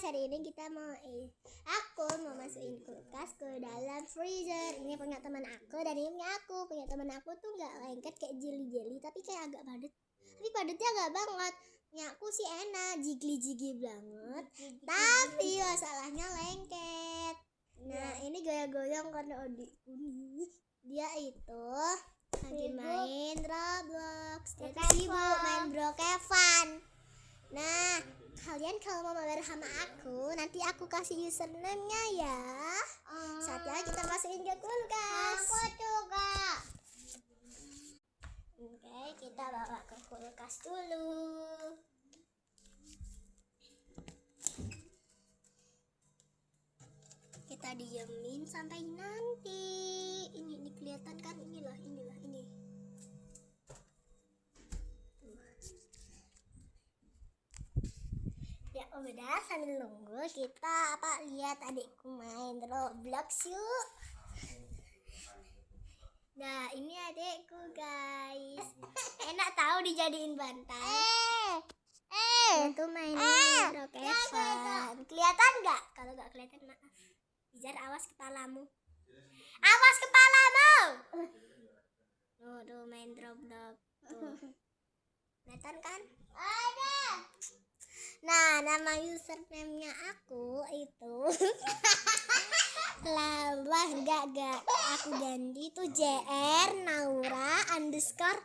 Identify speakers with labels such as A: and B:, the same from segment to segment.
A: hari ini kita aku mau masukin kulkas ke dalam freezer. Ini punya teman aku dan ini punya aku. Punya teman aku tuh nggak lengket kayak jelly tapi kayak agak padat. Tapi padatnya agak banget. Punya aku sih enak, jigli banget. Tapi masalahnya lengket. Nah ini goyang-goyang karena adikku nih. Dia itu lagi main Roblox. Dia tuh sibuk main Brokevan. Nah, kalian kalau mau mabar sama aku, nanti aku kasih username-nya ya. Saatnya kita masukin ke kulkas. Aku juga. Oke, kita bawa ke kulkas dulu. Kita diemin sampai nanti. Ini kelihatan kan? Inilah ini. Ya udah, sambil nunggu kita lihat adikku main Roblox yuk. Nah ini adikku guys, enak tahu dijadiin bantal. Itu main Brokevan. Kelihatan nggak? Kalau nggak kelihatan maaf. Izar, awas kepalamu. Awas kepalamu. Tuh main Roblox tuh. Kelihatan kan? Ada. Nah, nama username-nya aku itu lama enggak aku ganti itu JR Naura underscore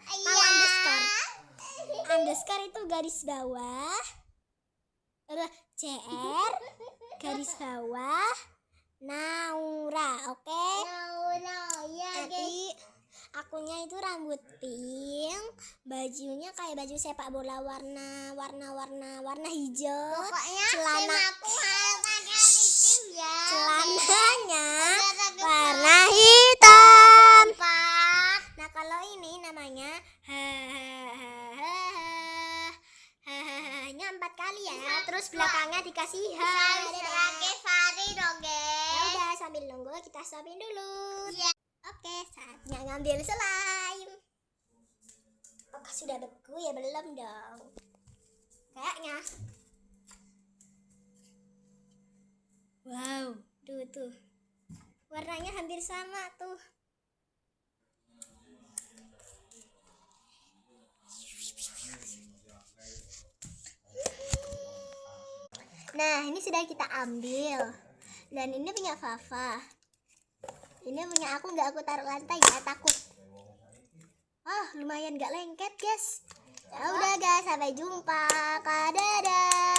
A: itu garis bawah JR garis bawah Naura, oke? Naura, ya guys. Akunya itu rambut pink, bajunya kayak baju sepak bola warna hijau. Pokoknya celananya warna hitam. Nah kalau ini namanya nya 4 kali ya, terus belakangnya dikasih Ya udah, sambil nunggu kita stopin dulu. Oke, saatnya ngambil slime. Apakah sudah beku ya? Belum dong. Kayaknya. Wow, tuh. Warnanya hampir sama tuh. Nah, ini sudah kita ambil. Dan ini punya Fafa. Ini punya aku, nggak aku taruh lantai ya, takut. Lumayan nggak lengket guys. Ya udah guys, sampai jumpa. Dadah.